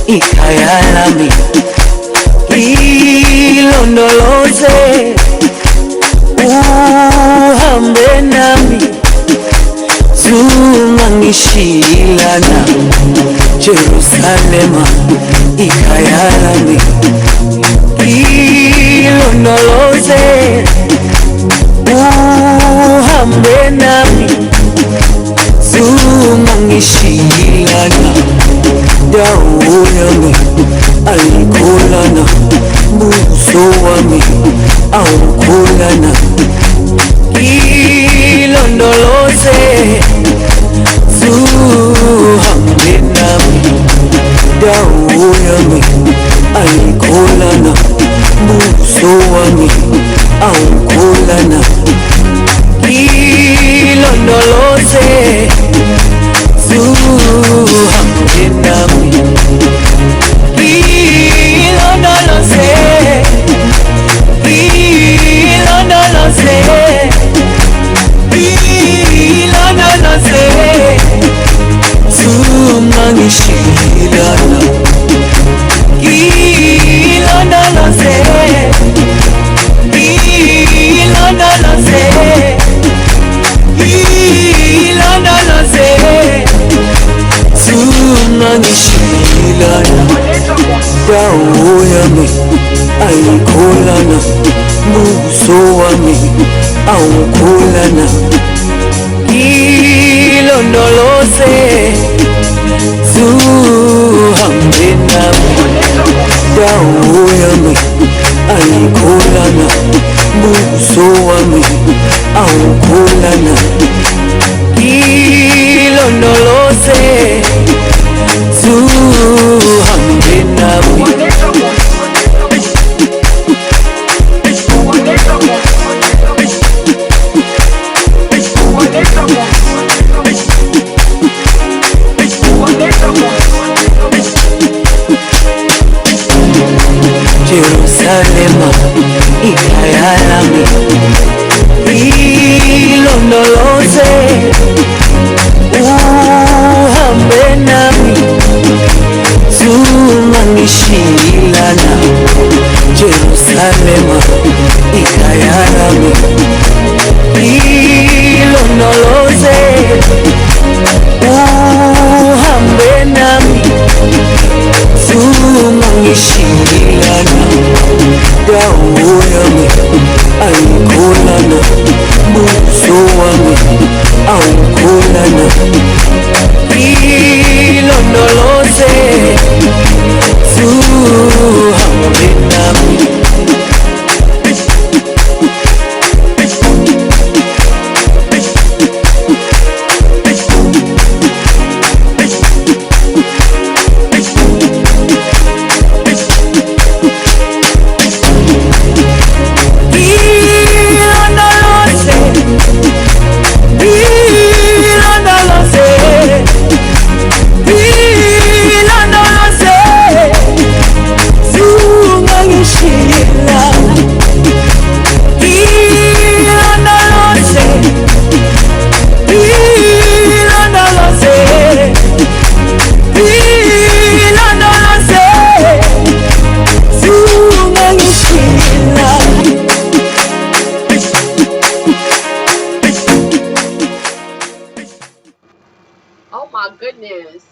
ikhaya lami, ilondoloze uhambe nami, zungangishilana, Jerusalema ikhaya lami, ilondoloze uhambe nami, zungangishilana, dawo yami ayikholana, buso wami awukholana, ilondoloze zuhambe nami, dawo yami ayikholana, buso wami awukholana, ilondoloze zuhambe nami, ilondoloze, ilondoloze, ilondoloze, zungangishilana, ilondoloze, ilondoloze, ilondoloze, zungangishilana, dawo yami ayikholana, buso wami awukholana, ilondoloze zuhambe nami, dawo yami ayikholana, buso wami awukholana, ilondoloze zuhambe nami. Jerusalema ikhaya lami, ilondoloze uhambe nami, zungangishilana, Jerusalema ikhaya lami, ilondoloze uhambe nami, zungangishilana, dawo yami ayikholana, buso wami awukholana, ilondoloze zuhambe nami. Oh my goodness.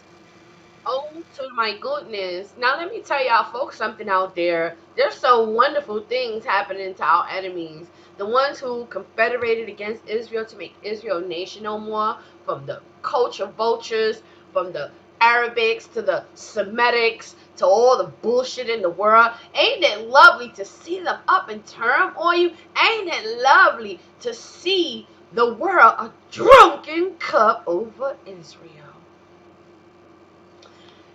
Oh to my goodness. Now let me tell y'all folks something out there. There's some wonderful things happening to our enemies. The ones who confederated against Israel to make Israel a nation no more, from the culture vultures, from the Arabics to the Semitics to all the bullshit in the world. Ain't it lovely to see them up in turmoil? Ain't it lovely to see the world a drunken cup over Israel?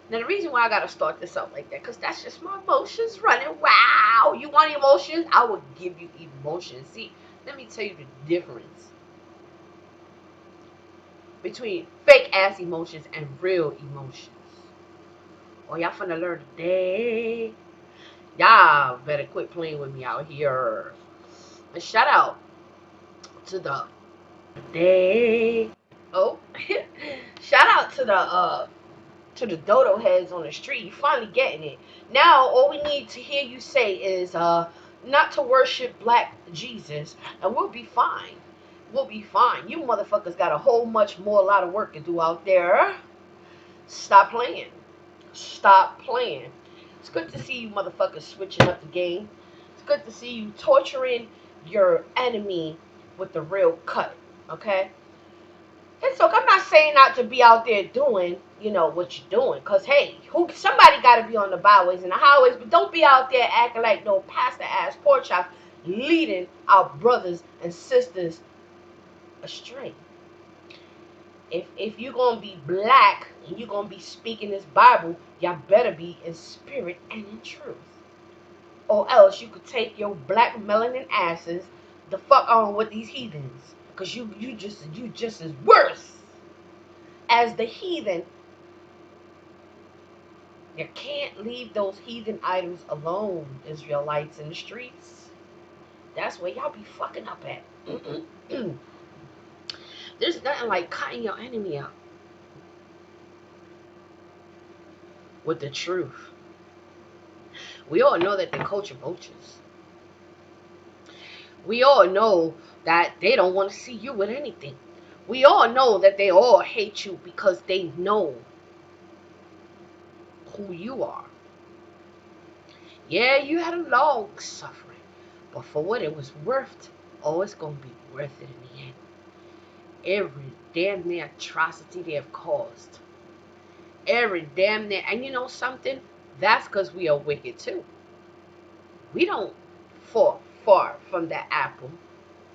Now, the reason why I gotta start this out like that, because that's just my emotions running. Wow, you want emotions? I will give you emotions. See, let me tell you the difference between fake ass emotions and real emotions. Oh, y'all finna learn today. Y'all better quit playing with me out here. And shout out to the day. Oh, shout out to the to the dodo heads on the street. You finally getting it. Now all we need to hear you say is not to worship black Jesus, and we'll be fine. We'll be fine. You motherfuckers got a whole much more lot of work to do out there. Stop playing. Stop playing. It's good to see you motherfuckers switching up the game. It's good to see you torturing your enemy with the real cut. Okay? It's okay. I'm not saying not to be out there doing, what you're doing. Because, hey, somebody got to be on the byways and the highways. But don't be out there acting like no pastor-ass pork chop leading our brothers and sisters astray. If you're going to be black and you're going to be speaking this Bible, y'all better be in spirit and in truth. Or else you could take your black melanin asses the fuck on with these heathens. Because you just as worse as the heathen. You can't leave those heathen items alone, Israelites in the streets. That's where y'all be fucking up at. There's nothing like cutting your enemy up with the truth. We all know that they culture vultures. We all know that they don't want to see you with anything. We all know that they all hate you because they know who you are. Yeah, you had a long suffering, but for what it was worth, it's going to be worth it in the end. Every damn near atrocity they have caused. Every damn near, and you know something? That's because we are wicked too. We don't fall far from that apple.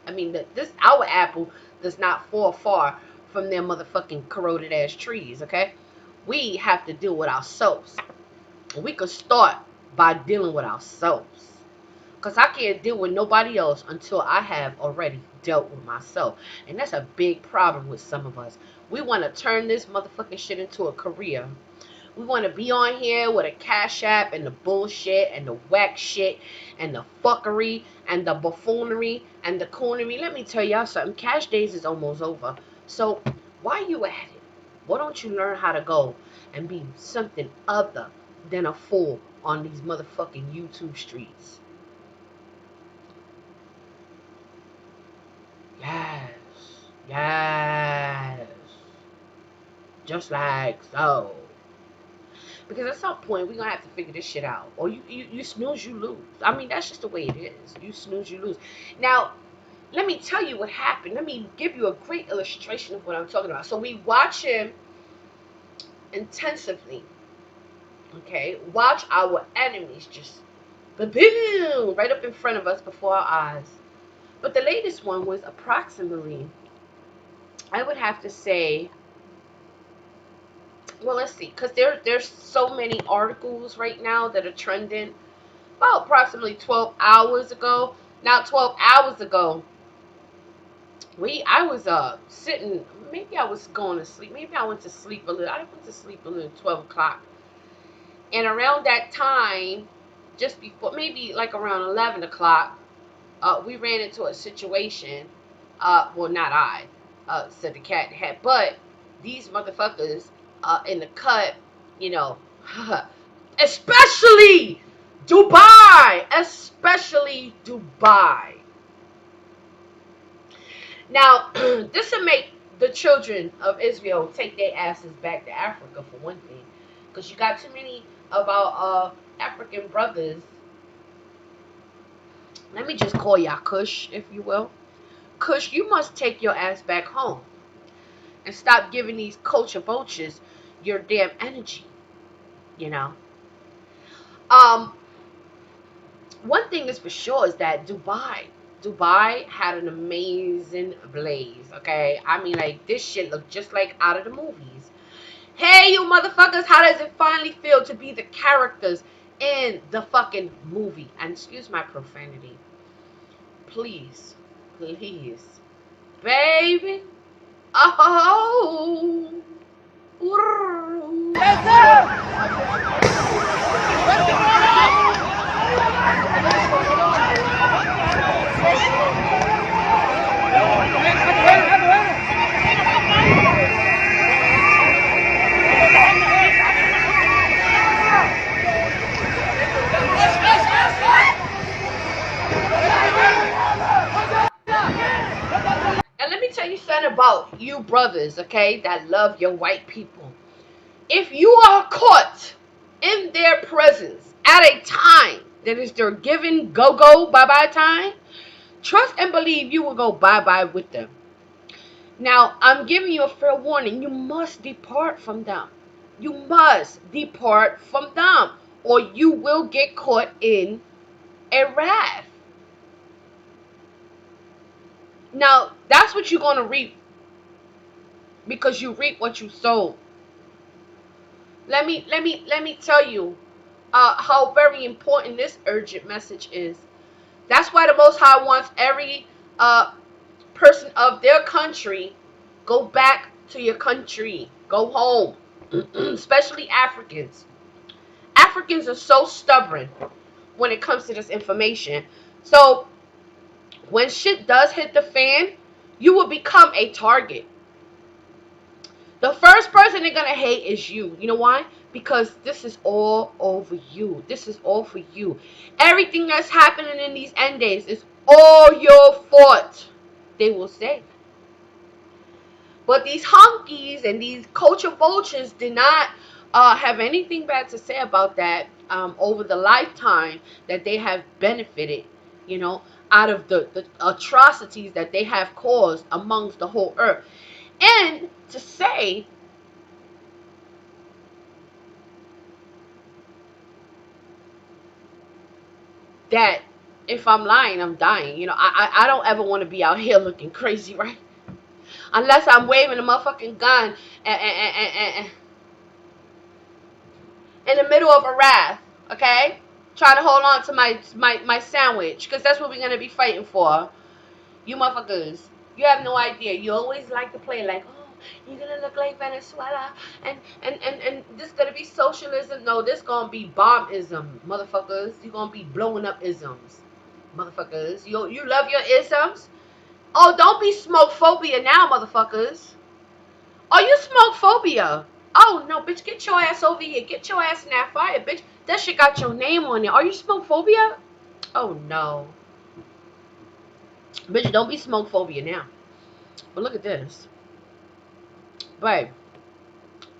I mean, our apple does not fall far from their motherfucking corroded ass trees, okay? We have to deal with ourselves. We could start by dealing with ourselves. Because I can't deal with nobody else until I have already dealt with myself. And that's a big problem with some of us. We want to turn this motherfucking shit into a career. We want to be on here with a cash app and the bullshit and the whack shit and the fuckery and the buffoonery and the coonery. Let me tell y'all something. Cash days is almost over. So why you at it? Why don't you learn how to go and be something other than a fool on these motherfucking YouTube streets? Yes. Just like so. Because at some point, we're going to have to figure this shit out. Or you snooze, you lose. I mean, that's just the way it is. You snooze, you lose. Now, let me tell you what happened. Let me give you a great illustration of what I'm talking about. So we watch him intensively. Okay? Watch our enemies just boom, right up in front of us before our eyes. But the latest one was approximately, I would have to say, well, let's see, because there's so many articles right now that are trending. About approximately 12 hours ago. Now, 12 hours ago, I was sitting, maybe I was going to sleep. Maybe I went to sleep a little. I went to sleep a little 12 o'clock. And around that time, just before, maybe like around 11 o'clock, we ran into a situation. Well, not I, said the cat had, but these motherfuckers in the cut, especially Dubai. Now, this will make the children of Israel take their asses back to Africa for one thing, because you got too many of our African brothers. Let me just call y'all Kush, if you will. Kush, you must take your ass back home and stop giving these culture vultures your damn energy. One thing is for sure is that Dubai had an amazing blaze, okay? I mean, like, this shit looked just like out of the movies. Hey, you motherfuckers, how does it finally feel to be the characters in the fucking movie? And excuse my profanity. Please. Baby. Oh. Yes, sir. you brothers, okay, that love your white people, if you are caught in their presence at a time that is their given go-go bye-bye time, trust and believe you will go bye-bye with them. Now, I'm giving you a fair warning. You must depart from them. You must depart from them, or you will get caught in a wrath. Now, that's what you're going to reap, because you reap what you sow. Let me tell you how very important this urgent message is. That's why the Most High wants every person of their country, go back to your country, go home. Especially Africans. Africans are so stubborn when it comes to this information. So when shit does hit the fan, you will become a target. The first person they're gonna hate is you. You know why? Because this is all over you. This is all for you. Everything that's happening in these end days is all your fault, they will say. But these honkies and these culture vultures did not have anything bad to say about that over the lifetime that they have benefited, you know, out of the atrocities that they have caused amongst the whole earth. And to say that if I'm lying, I'm dying. You know, I don't ever want to be out here looking crazy, right? Unless I'm waving a motherfucking gun and in the middle of a wrath, okay? Trying to hold on to my sandwich, because that's what we're going to be fighting for. You motherfuckers, you have no idea. You always like to play like, oh, you're going to look like Venezuela, and this going to be socialism. No, this going to be bombism, motherfuckers. You're going to be blowing up isms, motherfuckers. You love your isms? Oh, don't be smoke phobia now, motherfuckers. Oh, you smoke phobia. Oh, no, bitch, get your ass over here. Get your ass in that fire, bitch. That shit got your name on it. Are you smoke phobia? Oh, no. Bitch, don't be smoke phobia now. But look at this. Babe,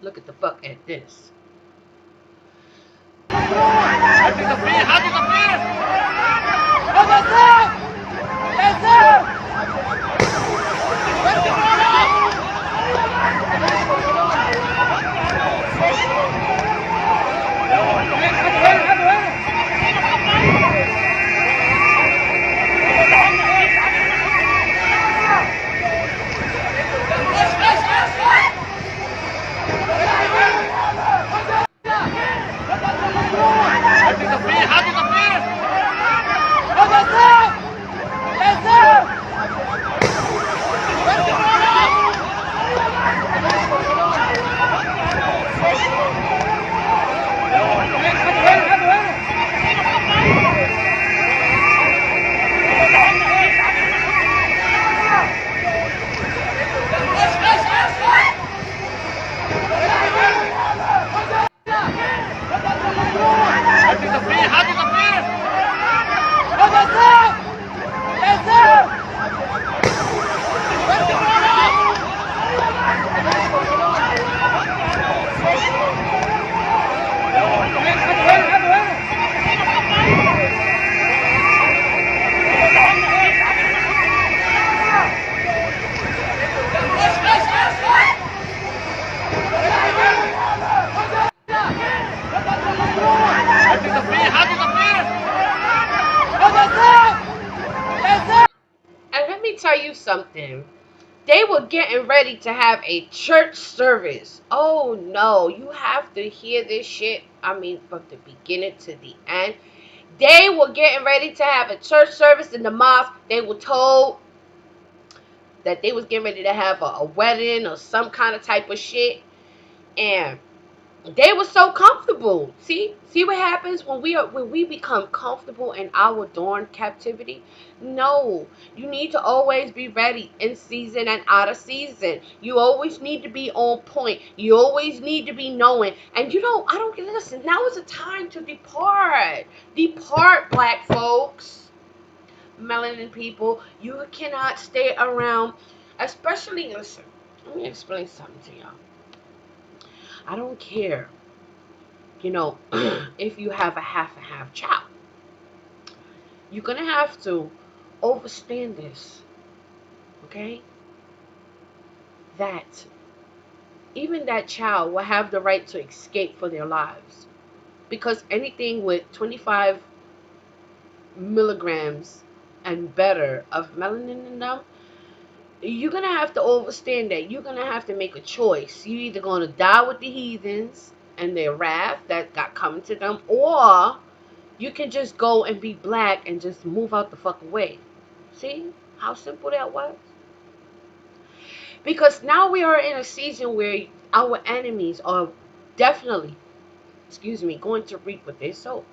look at the fuck at this. And let me tell you something. They were getting ready to have a church service. Oh no, you have to hear this shit. I mean, from the beginning to the end. They were getting ready to have a church service in the mosque. They were told that they was getting ready to have a wedding or some kind of type of shit. And they were so comfortable. See what happens when we become comfortable in our dorm captivity? No, you need to always be ready in season and out of season. You always need to be on point. You always need to be knowing. And I don't listen. Now is the time to depart. Depart, black folks, melanin people. You cannot stay around, especially listen. Let me explain something to y'all. I don't care, you know, if you have a half and half child. You're gonna have to understand this, okay? That even that child will have the right to escape for their lives. Because anything with 25 milligrams and better of melanin in them, you're gonna have to understand that you're gonna have to make a choice. You either gonna die with the heathens and their wrath that got coming to them, or you can just go and be black and just move out the fuck away. See how simple that was? Because now we are in a season where our enemies are definitely, excuse me, going to reap what they sow.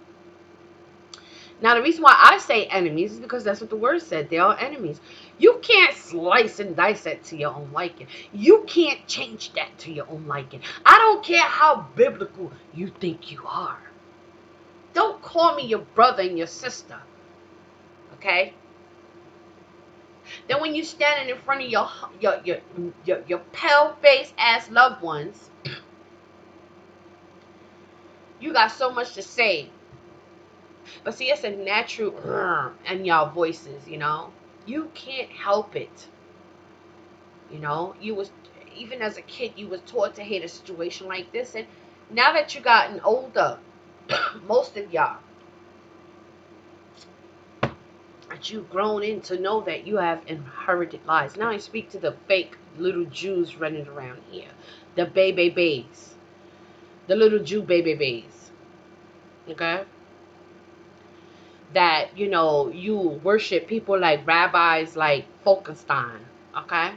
Now, the reason why I say enemies is because that's what the word said. They are enemies. You can't slice and dice that to your own liking. You can't change that to your own liking. I don't care how biblical you think you are. Don't call me your brother and your sister. Okay? Then when you standing in front of your pale face ass loved ones, you got so much to say. But see, it's a natural in y'all voices, you know. You can't help it. You know, you was, even as a kid, you was taught to hate a situation like this, and now that you gotten older, most of y'all, that you've grown in to know that you have inherited lies. Now I speak to the fake little Jews running around here, the babies, the little Jew babies, okay? That, you know, you worship people like rabbis like Falkenstein, okay?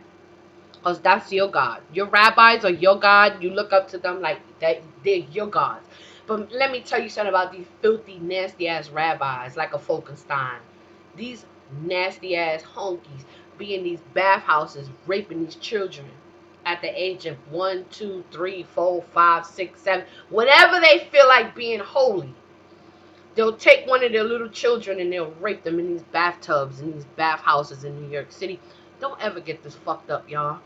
Because that's your God. Your rabbis are your God. You look up to them like that they're your gods. But let me tell you something about these filthy, nasty ass rabbis like a Falkenstein. These nasty ass honkies be in these bathhouses raping these children at the age of 1, 2, 3, 4, 5, 6, 7. Whenever they feel like being holy, they'll take one of their little children and they'll rape them in these bathtubs in these bathhouses in New York City. Don't ever get this fucked up, y'all.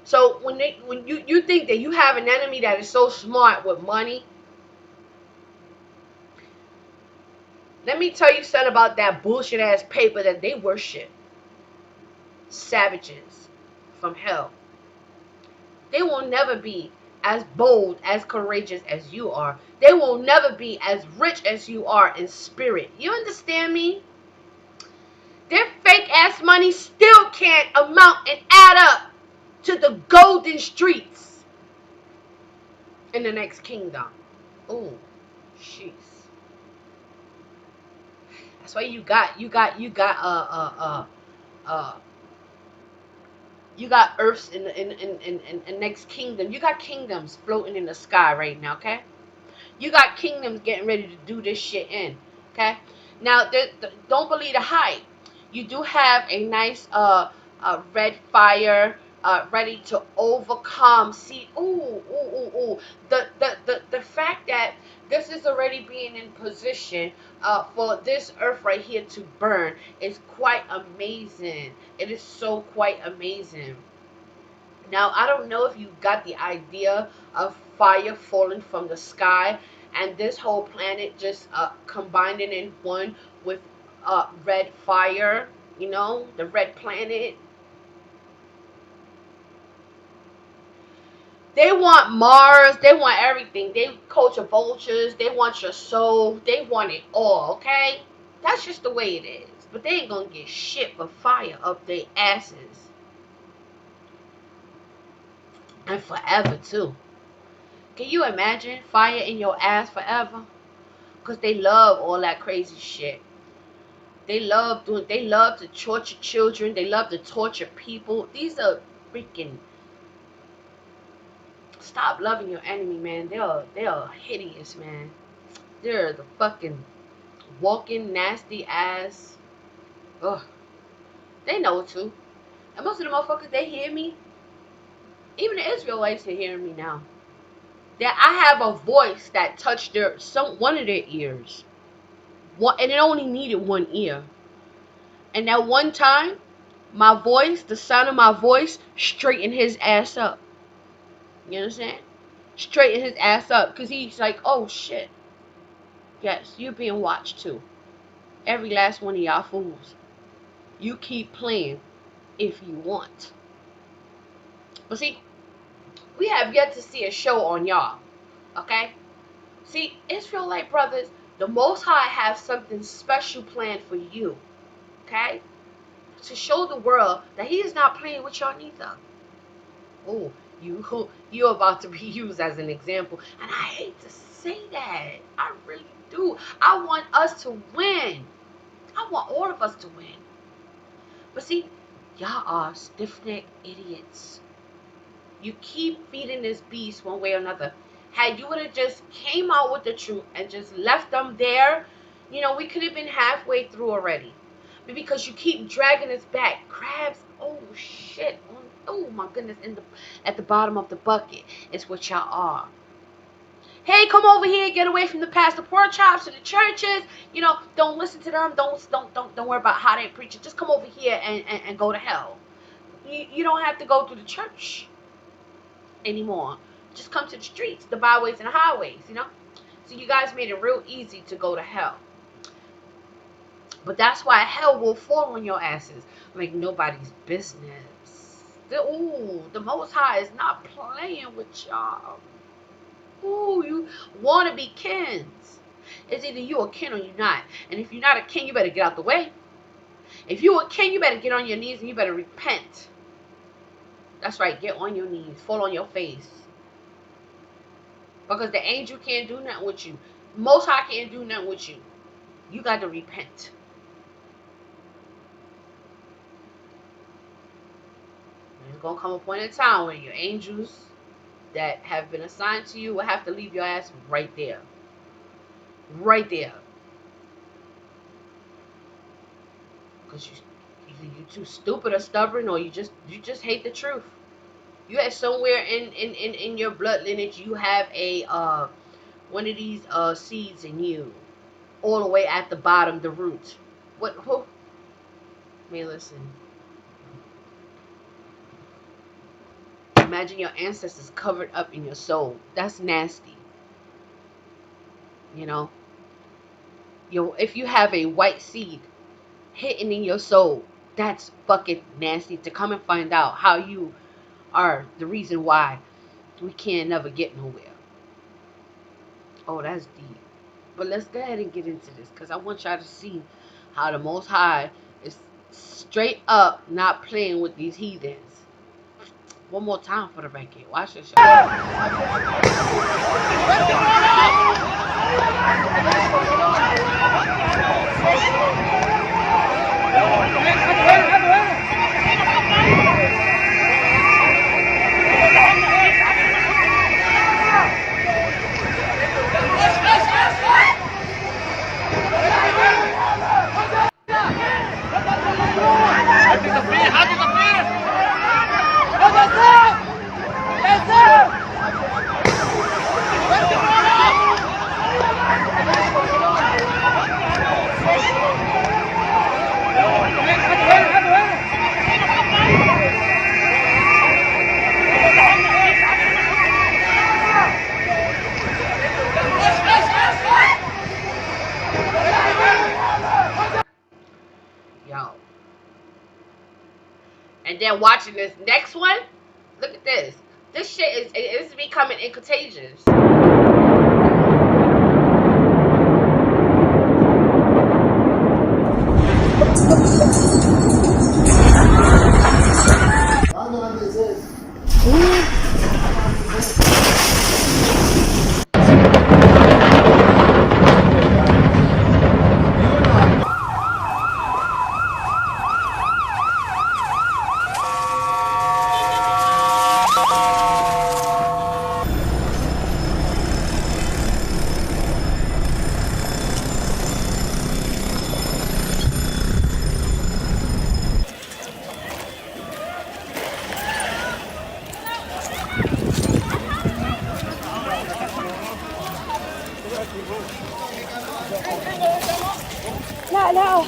So when you think that you have an enemy that is so smart with money, let me tell you something about that bullshit ass paper that they worship. Savages from hell. They will never be as bold, as courageous as you are. They will never be as rich as you are in spirit. You understand me? Their fake ass money still can't amount and add up to the golden streets in the next kingdom. Oh, jeez. That's why uh you got earths in next kingdom. You got kingdoms floating in the sky right now, okay? You got kingdoms getting ready to do this shit in, okay? Now, don't believe the hype. You do have a nice red fire ready to overcome. See, the fact that this is already being in position for this earth right here to burn is quite amazing. It is so quite amazing. Now, I don't know if you got the idea of fire falling from the sky and this whole planet just combining in one with red fire, you know, the red planet. They want Mars, they want everything. They culture vultures, they want your soul, they want it all, okay? That's just the way it is. But they ain't gonna get shit but fire up their asses. And forever, too. Can you imagine fire in your ass forever? Because they love all that crazy shit. They love to torture children. They love to torture people. These are freaking, stop loving your enemy, man. They are hideous, man. They're the fucking walking nasty ass. Ugh. They know it too. And most of the motherfuckers, they hear me. Even the Israelites are hearing me now. That I have a voice that touched one of their ears. And it only needed one ear. And that one time, My voice, the sound of my voice, straighten his ass up. You understand? Straighten his ass up. Because he's like, oh shit. Yes, you're being watched too. Every last one of y'all fools. You keep playing if you want. But see, we have yet to see a show on y'all. Okay? See, Israelite brothers, the Most High has something special planned for you. Okay? To show the world that he is not playing with y'all neither. Oh, you're about to be used as an example. And I hate to say that. I really do. I want us to win. I want all of us to win. But see, y'all are stiff-necked idiots. You keep feeding this beast one way or another. Had you would have just came out with the truth and just left them there, we could have been halfway through already. But because you keep dragging us back, crabs, oh shit, oh my goodness, at the bottom of the bucket is what y'all are. Hey, come over here, get away from the pastor pork chops and the churches. Don't listen to them. Don't worry about how they preach it. Just come over here and go to hell. You don't have to go through the church anymore. Just come to the streets, the byways and the highways, So you guys made it real easy to go to hell. But that's why hell will fall on your asses like nobody's business. The Most High is not playing with y'all. Ooh, you want to be kins. It's either you a kin or you not. And if you're not a kin, you better get out the way. If you a kin, you better get on your knees and you better repent. That's right, get on your knees, fall on your face. Because the angel can't do nothing with you. Most High can't do nothing with you. You got to repent. There's going to come a point in time where your angels that have been assigned to you will have to leave your ass right there. Right there. Because either you too stupid or stubborn, or you just hate the truth. You have somewhere in your blood lineage, you have a one of these seeds in you, all the way at the bottom, the root. Who? Man, listen. Imagine your ancestors covered up in your soul. That's nasty. If you have a white seed hidden in your soul, that's fucking nasty. To come and find out how you are the reason why we can't never get nowhere. Oh, that's deep. But let's go ahead and get into this, because I want y'all to see how the Most High is straight up not playing with these heathens. One more time for the record. Watch this. And then watching this next one, look at this. This shit is becoming contagious. No.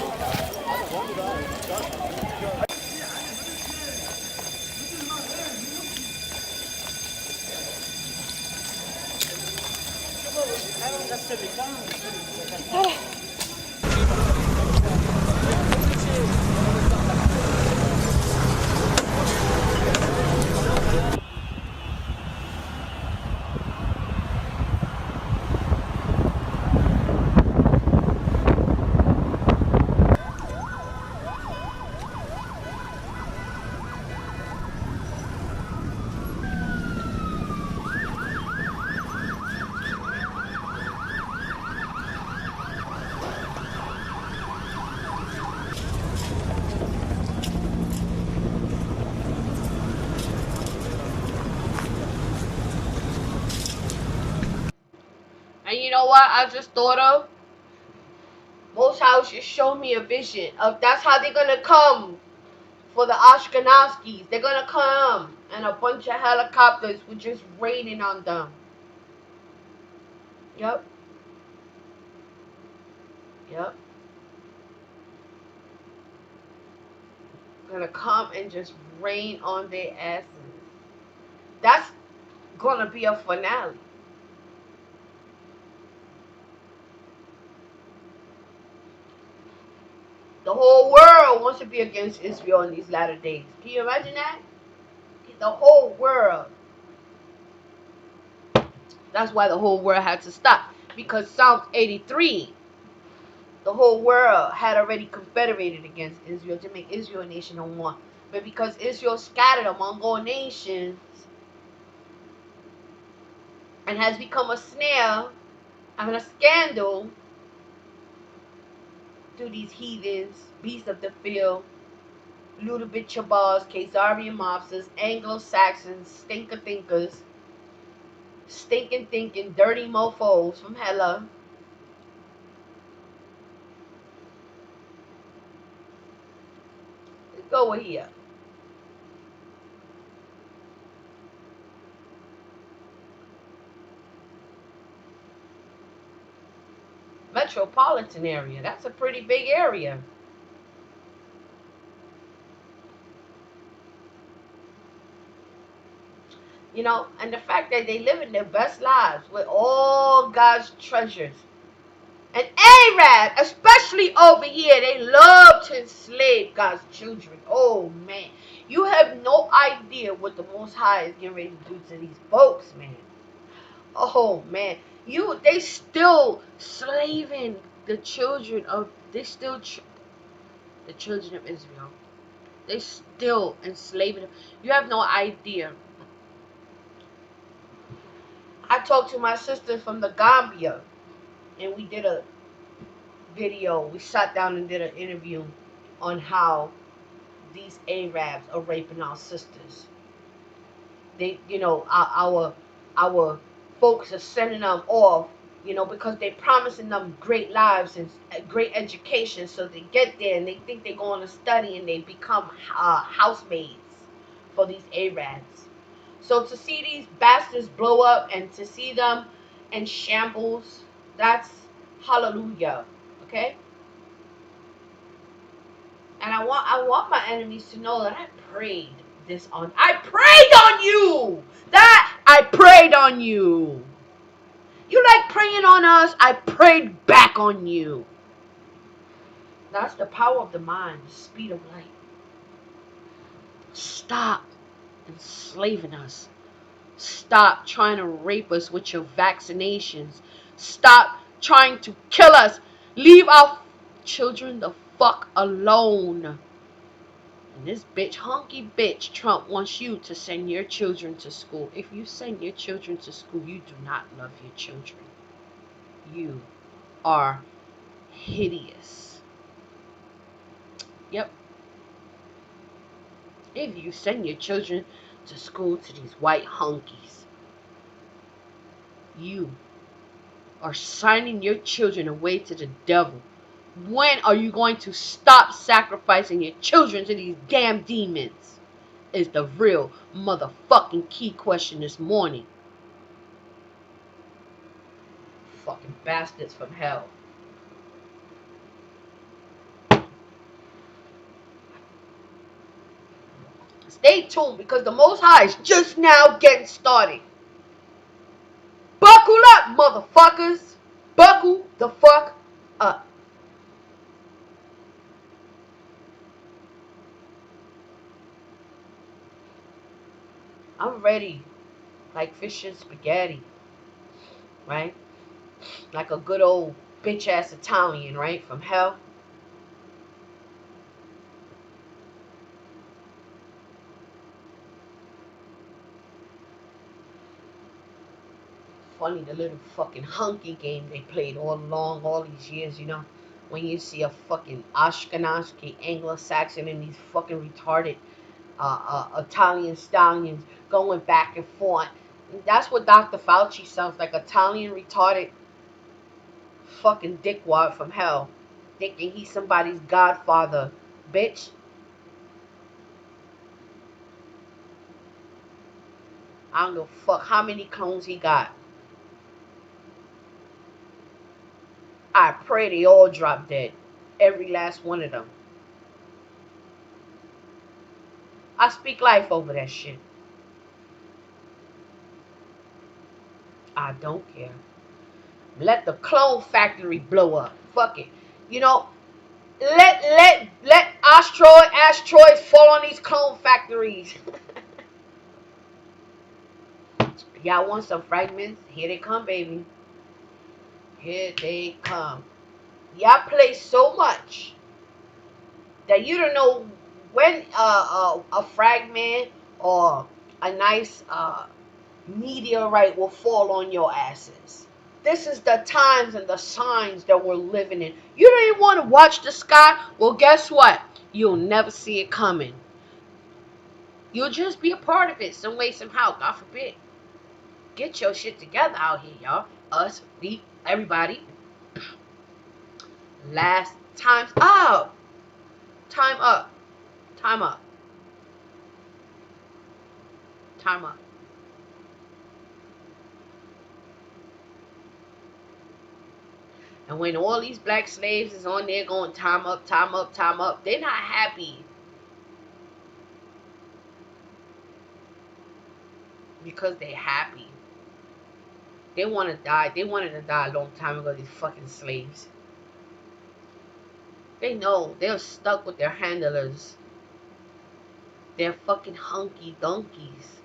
And you know what I just thought of? Most High just showed me a vision of that's how they're gonna come for the Ashkenazis. They're gonna come and a bunch of helicopters were just raining on them. Yep. Yep. Gonna come and just rain on their asses. That's gonna be a finale. The whole world wants to be against Israel in these latter days. Can you imagine that? The whole world. That's why the whole world had to stop. Because Psalms 83, the whole world had already confederated against Israel to make Israel a nation of one. But because Israel scattered among all nations and has become a snare and a scandal to these heathens, beasts of the field, Ludovic Chabals, Khazarian mobsters, Anglo-Saxons, stinker thinkers, stinking thinking, dirty mofos from hella. Let's go with here. Metropolitan area. That's a pretty big area. You know, and the fact that they live in their best lives with all God's treasures. And Arab, especially over here, they love to enslave God's children. Oh man, you have no idea what the Most High is getting ready to do to these folks, man. Oh man, they still slaving the children of the children of Israel. They still enslaving them. You have no idea. I talked to my sister from the Gambia, and we did a video. We sat down and did an interview on how these Arabs are raping our sisters. They, our folks are sending them off, because they're promising them great lives and great education. So they get there and they think they're going to study and they become housemaids for these Arabs. So to see these bastards blow up and to see them in shambles, that's hallelujah. Okay? And I want my enemies to know that I prayed on you. That I prayed on you. You like praying on us? I prayed back on you. That's the power of the mind, the speed of light. Stop enslaving us. Stop trying to rape us with your vaccinations. Stop trying to kill us. Leave our children the fuck alone. And this hunky bitch, Trump, wants you to send your children to school. If you send your children to school, you do not love your children. You are hideous. Yep. If you send your children to school to these white hunkies, you are signing your children away to the devil. When are you going to stop sacrificing your children to these damn demons? Is the real motherfucking key question this morning. Fucking bastards from hell. Stay tuned because the Most High is just now getting started. Buckle up, up, motherfuckers? Buckle the fuck up. I'm ready, like fish and spaghetti, right? Like a good old bitch ass Italian, right? From hell. Funny the little fucking hunky game they played all along all these years, you know? When you see a fucking Ashkenazi Anglo-Saxon and these fucking retarded Italian stallions going back and forth. That's what Dr. Fauci sounds like, Italian retarded fucking dickwad from hell. Thinking he's somebody's godfather. Bitch, I don't give a fuck how many clones he got. I pray they all drop dead. Every last one of them. I speak life over that shit. I don't care. Let the clone factory blow up. Fuck it. You know, let asteroids fall on these clone factories. Y'all want some fragments? Here they come, baby. Here they come. Y'all play so much that you don't know when a fragment or a nice meteorite will fall on your asses. This is the times and the signs that we're living in. You don't even want to watch the sky? Well, guess what? You'll never see it coming. You'll just be a part of it some way, somehow. God forbid. Get your shit together out here, y'all. Us, we, everybody. Last time's up. Time up. Time up. Time up. And when all these black slaves is on there going time up, time up, time up, they're not happy. Because they're happy. They want to die. They wanted to die a long time ago, these fucking slaves. They know they're stuck with their handlers. They're fucking hunky donkeys.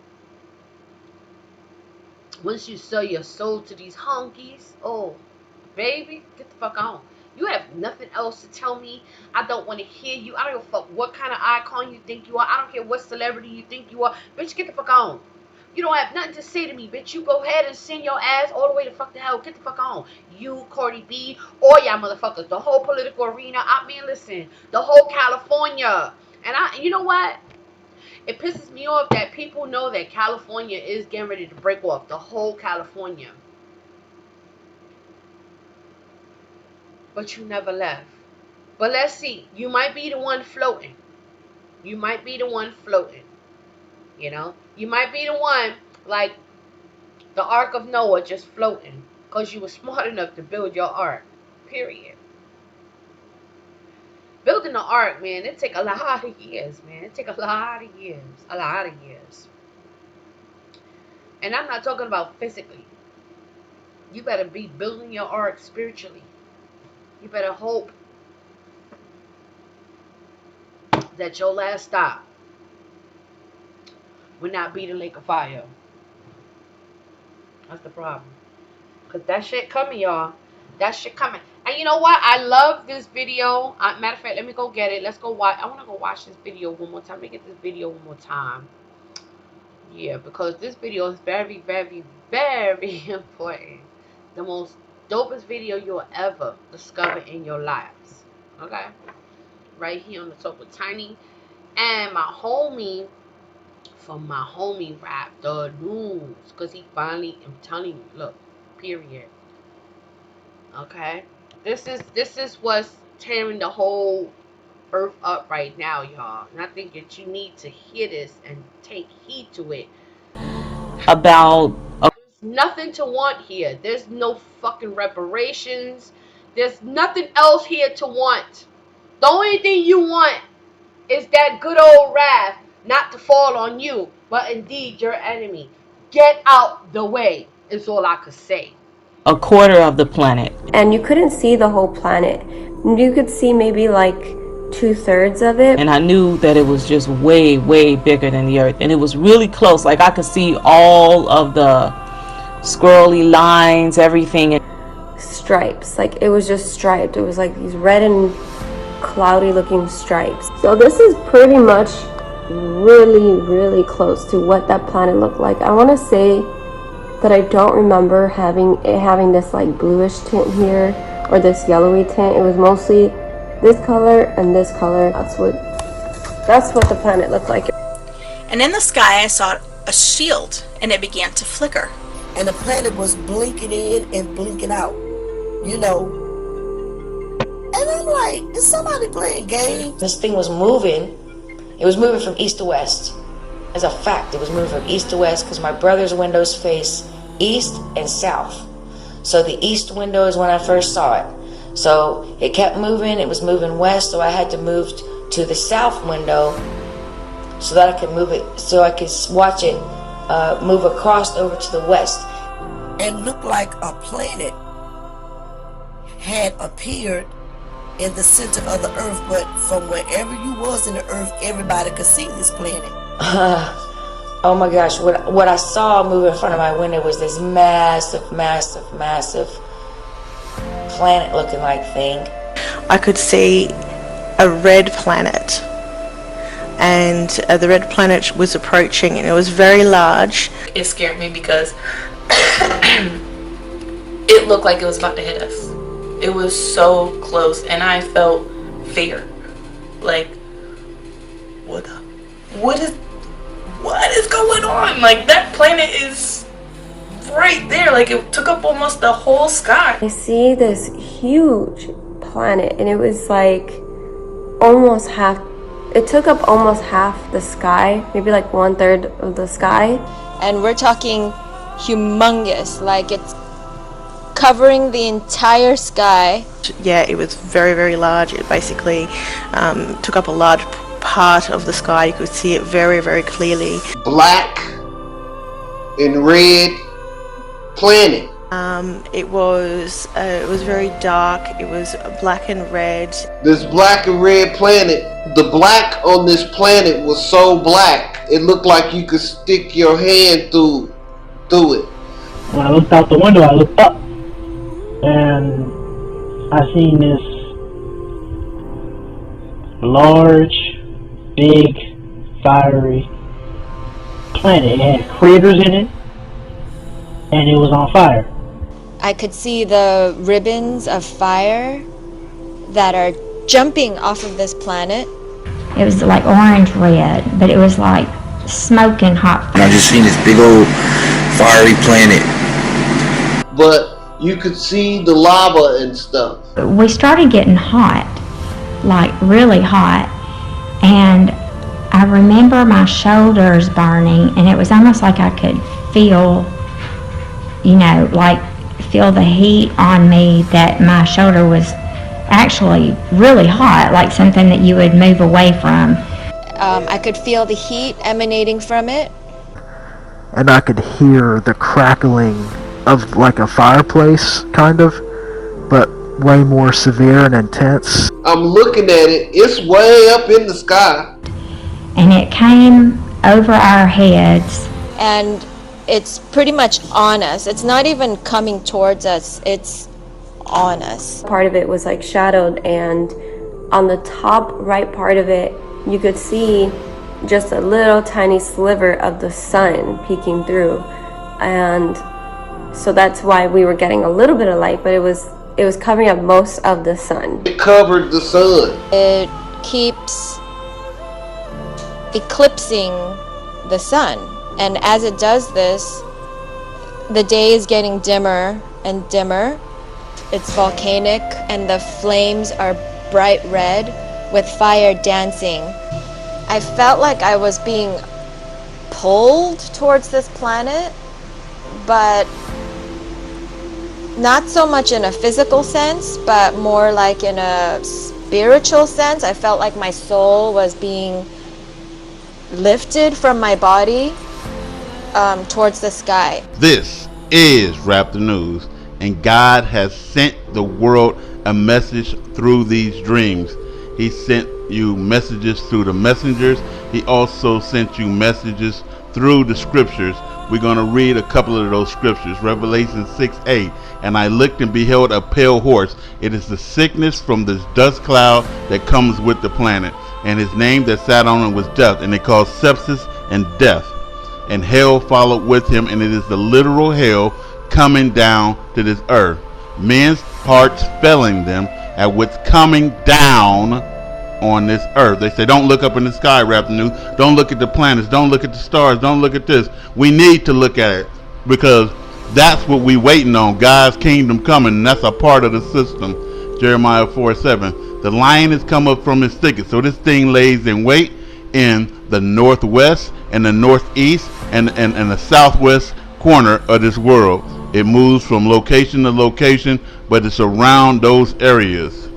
Once you sell your soul to these honkies, oh, baby, get the fuck on. You have nothing else to tell me. I don't want to hear you. I don't give a fuck what kind of icon you think you are. I don't care what celebrity you think you are. Bitch, get the fuck on. You don't have nothing to say to me, bitch. You go ahead and send your ass all the way to fuck the hell. Get the fuck on. You, Cardi B, all y'all motherfuckers. The whole political arena. I mean, listen. The whole California. And you know what? It pisses me off that people know that California is getting ready to break off. The whole California. But you never left. But let's see. You might be the one floating. You might be the one floating. You know? You might be the one like the Ark of Noah just floating. Because you were smart enough to build your ark. Period. Building an ark, man, it take a lot of years, man. It take a lot of years. A lot of years. And I'm not talking about physically. You better be building your ark spiritually. You better hope that your last stop would not be the lake of fire. That's the problem. Because that shit coming, y'all. That shit coming. And you know what? I love this video. Matter of fact, let me go get it. Let's go watch. I want to go watch this video one more time. Let me get this video one more time. Yeah, because this video is very, very, very important. The most dopest video you'll ever discover in your lives. Okay? Right here on the top with Tiny. And my homie, from my homie Rap the News. Because he finally, I'm telling you, look, period. Okay? This is what's tearing the whole earth up right now, y'all. And I think that you need to hear this and take heed to it. About There's nothing to want here. There's no fucking reparations. There's nothing else here to want. The only thing you want is that good old wrath not to fall on you, but indeed your enemy. Get out the way is all I could say. a quarter of the planet. And you couldn't see the whole planet. You could see maybe like 2/3 of it. And I knew that it was just way, way bigger than the Earth. And it was really close. Like I could see all of the squirrely lines, everything. Stripes. Like it was just striped. It was like these red and cloudy looking stripes. So this is pretty much really, really close to what that planet looked like. I want to say that I don't remember having this like bluish tint here or this yellowy tint. It was mostly this color and this color. That's what the planet looked like. And in the sky I saw a shield, and it began to flicker. And the planet was blinking in and blinking out, you know. And I'm like, is somebody playing games? This thing was moving. It was moving from east to west. As a fact, it was moving from east to west because my brother's windows face east and south. So the east window is when I first saw it. So it kept moving. It was moving west, so I had to move to the south window so that I could move it, so I could watch it move across over to the west. And looked like a planet had appeared in the center of the earth, but from wherever you was in the earth, everybody could see this planet. Oh my gosh, what I saw move in front of my window was this massive planet looking like thing. I could see a red planet, and the red planet was approaching, and it was very large. It scared me because it looked like it was about to hit us. It was so close, and I felt fear. Like, what is going on? Like, that planet is right there. Like, it took up almost the whole sky. I see this huge planet, and it was like almost half. It took up almost half the sky, maybe like 1/3 of the sky. And we're talking humongous, like it's covering the entire sky. Yeah, it was very, very large. It basically took up a large part of the sky. You could see it very, very clearly. Black and red planet. It was very dark. It was black and red. This black and red planet, the black on this planet was so black, it looked like you could stick your hand through it. When I looked out the window, I looked up, and I seen this large, big, fiery planet. It had craters in it, and it was on fire. I could see the ribbons of fire that are jumping off of this planet. It was like orange red, but it was like smoking hot. And I just seen this big old fiery planet. But you could see the lava and stuff. We started getting hot, like really hot, and I remember my shoulders burning, and it was almost like I could feel, feel the heat on me, that my shoulder was actually really hot, like something that you would move away from. I could feel the heat emanating from it. And I could hear the crackling of like a fireplace, kind of, but way more severe and intense. I'm looking at it, it's way up in the sky. And it came over our heads. And it's pretty much on us. It's not even coming towards us, it's on us. Part of it was like shadowed, and on the top right part of it, you could see just a little tiny sliver of the sun peeking through. And so that's why we were getting a little bit of light, but it was covering up most of the sun. It covered the sun. It keeps eclipsing the sun. And as it does this, the day is getting dimmer and dimmer. It's volcanic, and the flames are bright red with fire dancing. I felt like I was being pulled towards this planet, but not so much in a physical sense, but more like in a spiritual sense. I felt like my soul was being lifted from my body towards the sky. This is Raptor News, And God has sent the world a message through these dreams. He sent you messages through the messengers. He also sent you messages through the scriptures. We're going to read a couple of those scriptures. Revelation 6:8. And I looked and beheld a pale horse. It is the sickness from this dust cloud that comes with the planet. And his name that sat on it was Death. And they called sepsis and death. And hell followed with him. And it is the literal hell coming down to this earth. Men's hearts failing them at what's coming down on this earth. They say, don't look up in the sky, Rap the News. Don't look at the planets. Don't look at the stars. Don't look at this. We need to look at it because that's what we waiting on. God's kingdom coming, and that's a part of the system. Jeremiah 4:7. The lion has come up from his thicket. So this thing lays in wait in the northwest and the northeast and the southwest corner of this world. It moves from location to location, but it's around those areas.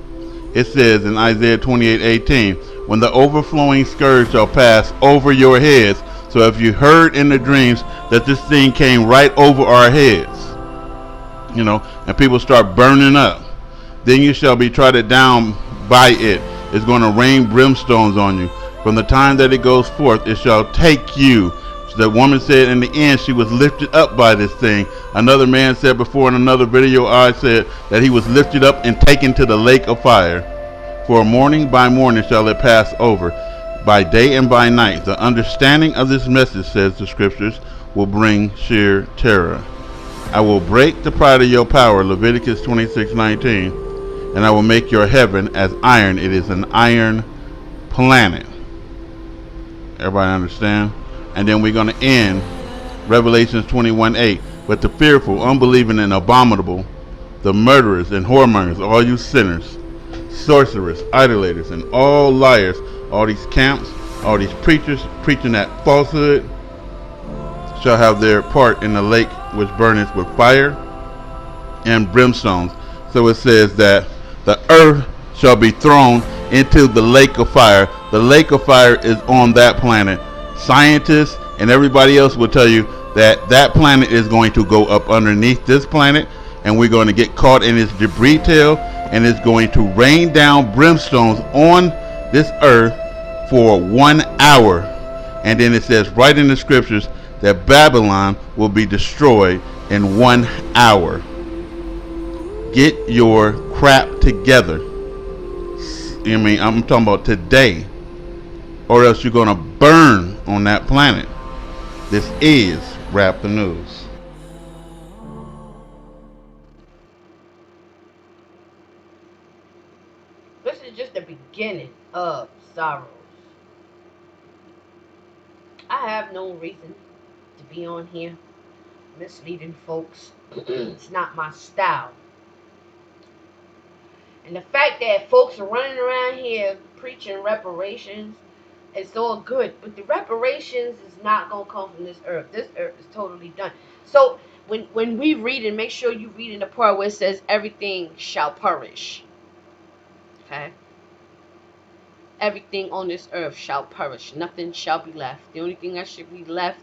It says in Isaiah 28:18, when the overflowing scourge shall pass over your heads. So if you heard in the dreams that this thing came right over our heads, and people start burning up, then you shall be trodden down by it. It's going to rain brimstones on you. From the time that it goes forth, it shall take you. The woman said in the end she was lifted up by this thing. Another man said before in another video I said that he was lifted up and taken to the lake of fire. For morning by morning shall it pass over, by day and by night. The understanding of this message, says the scriptures, will bring sheer terror. I will break the pride of your power, Leviticus 26:19, and I will make your heaven as iron. It is an iron planet. Everybody understand? And then we're going to end Revelations 21:8. But the fearful, unbelieving, and abominable, the murderers and whoremongers, all you sinners, sorcerers, idolaters, and all liars, all these camps, all these preachers preaching that falsehood, shall have their part in the lake which burneth with fire and brimstones. So it says that the earth shall be thrown into the lake of fire. The lake of fire is on that planet. Scientists and everybody else will tell you that that planet is going to go up underneath this planet, and we're going to get caught in its debris tail, and it's going to rain down brimstones on this earth for 1 hour. And then it says right in the scriptures that Babylon will be destroyed in 1 hour. Get your crap together. I'm talking about today, or else you're going to burn on that planet. This is Rap the News. This is just the beginning of sorrows. I have no reason to be on here misleading folks. It's not my style. And the fact that folks are running around here preaching reparations, it's all good. But the reparations is not going to come from this earth. This earth is totally done. So when we read it, make sure you read in the part where it says everything shall perish. Okay? Everything on this earth shall perish. Nothing shall be left. The only thing that should be left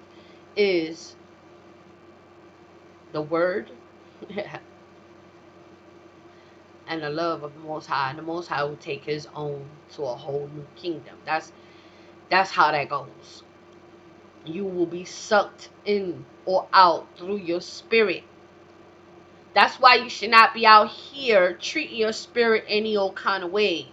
is the word and the love of the Most High. And the Most High will take his own to a whole new kingdom. That's how that goes. You will be sucked in or out through your spirit. That's why you should not be out here treating your spirit any old kind of way.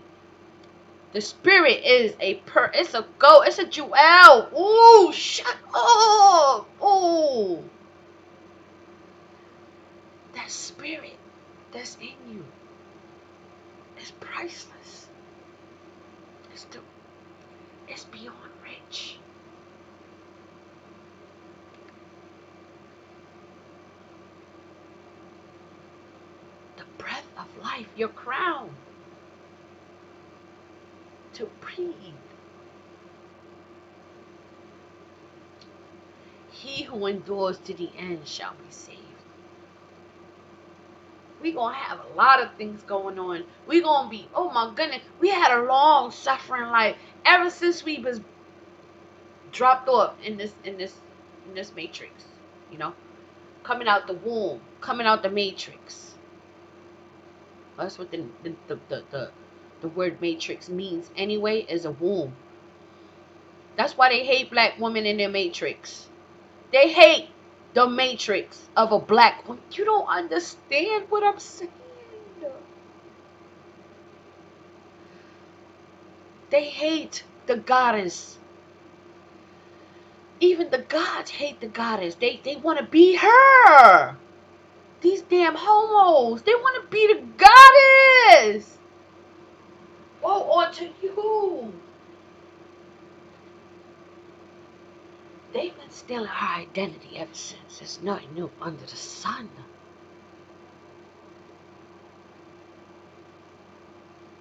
The spirit is it's a jewel. Ooh, shut up. Ooh. That spirit that's in you is priceless. It's beyond rich. The breath of life, your crown. To breathe. He who endures to the end shall be saved. We're going to have a lot of things going on. We're going to be, oh my goodness, we had a long suffering life ever since we was dropped off in this matrix, coming out the womb, coming out the matrix. That's what the word matrix means anyway, is a womb. That's why they hate black women in their matrix. They hate the matrix of a black woman. You don't understand what I'm saying. They hate the goddess. Even the gods hate the goddess. They want to be her. These damn homos. They want to be the goddess. Woe unto you. They've been stealing her identity ever since. There's nothing new under the sun.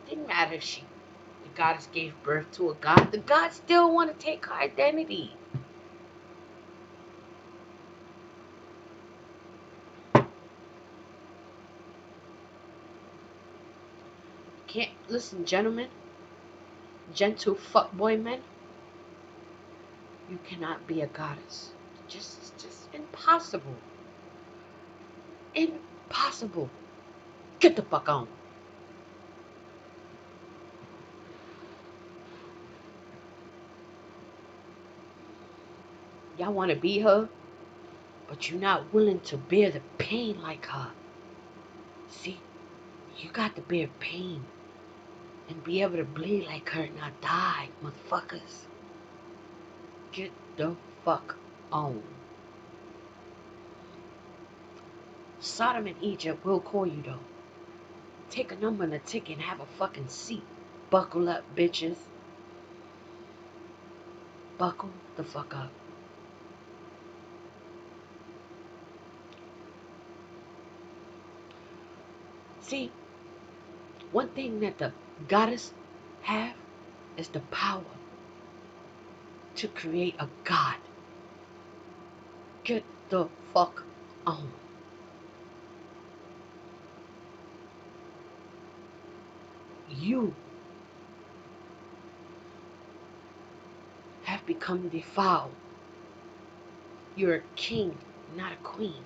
Didn't matter if the goddess gave birth to a god. The gods still want to take her identity. Can't listen, gentlemen, gentle fuckboy men. You cannot be a goddess. It's just impossible. Impossible. Get the fuck on. Y'all want to be her, but you're not willing to bear the pain like her. See, you got to bear pain and be able to bleed like her and not die, motherfuckers. Get the fuck on. Sodom and Egypt will call you though. Take a number on the ticket and have a fucking seat. Buckle up, bitches. Buckle the fuck up. See, one thing that the goddess have is the power to create a god. Get the fuck on. You have become defiled. You're a king, not a queen.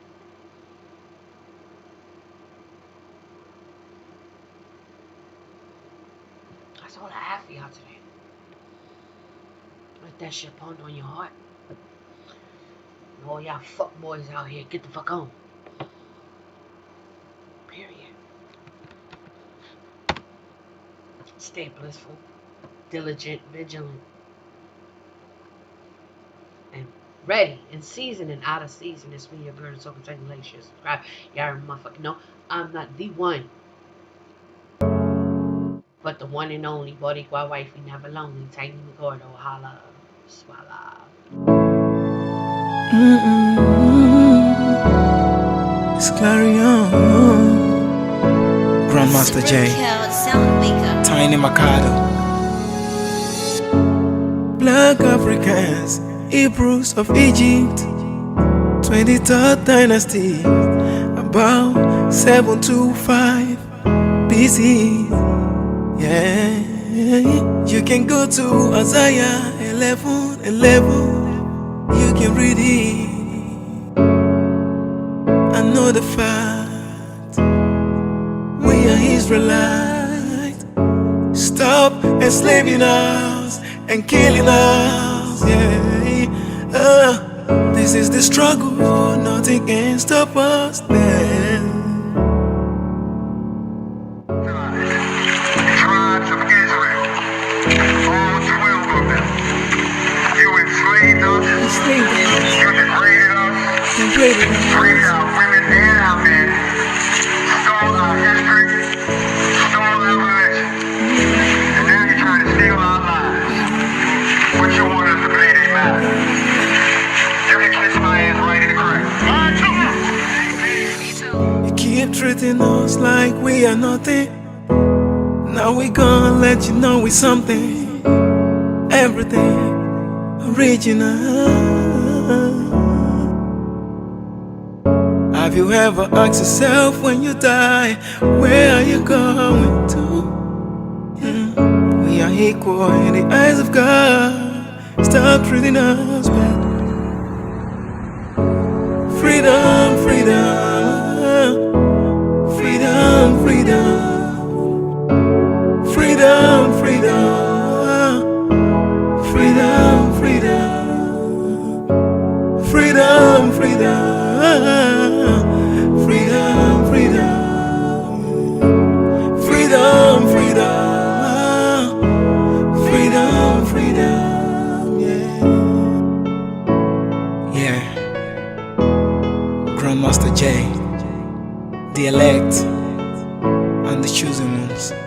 That's all I have for y'all today. Let that shit pound on your heart. And all y'all fuck boys out here, get the fuck on. Period. Stay blissful, diligent, vigilant, and ready in season and out of season. It's me, your girl, so take like, share, subscribe. Y'all motherfucking know I'm not the one, but the one and only Boricua wifey, never lonely, Tiny McGordo, holla, swalla. It's Clarion, Grandmaster J, Tiny Mikado, Black Africans, Hebrews of Egypt, 23rd dynasty, about 725 BC. Yeah, you can go to Isaiah 11:11. You can read it. I know the fact. We are Israelites. Stop enslaving us and killing us. Yeah. This is the struggle. Nothing can stop us then. Tribes of Israel, all 12 of them. You enslaved us. You degraded us. Degraded our women and our men. Stole our history. Stole our religion. And now you're trying to steal our lives. What you want us to believe ain't matter. You can kiss my ass right in the crack. You keep treating us like we are nothing. Now we gonna let you know we something. Everything original. Have you ever asked yourself when you die, where are you going to? We are equal in the eyes of God. Stop treating us bad. Freedom, freedom. freedom, freedom, freedom, freedom, freedom, freedom, freedom, freedom, freedom, freedom, freedom, freedom, freedom, freedom, yeah. Grandmaster J, the elect, and the chosen ones.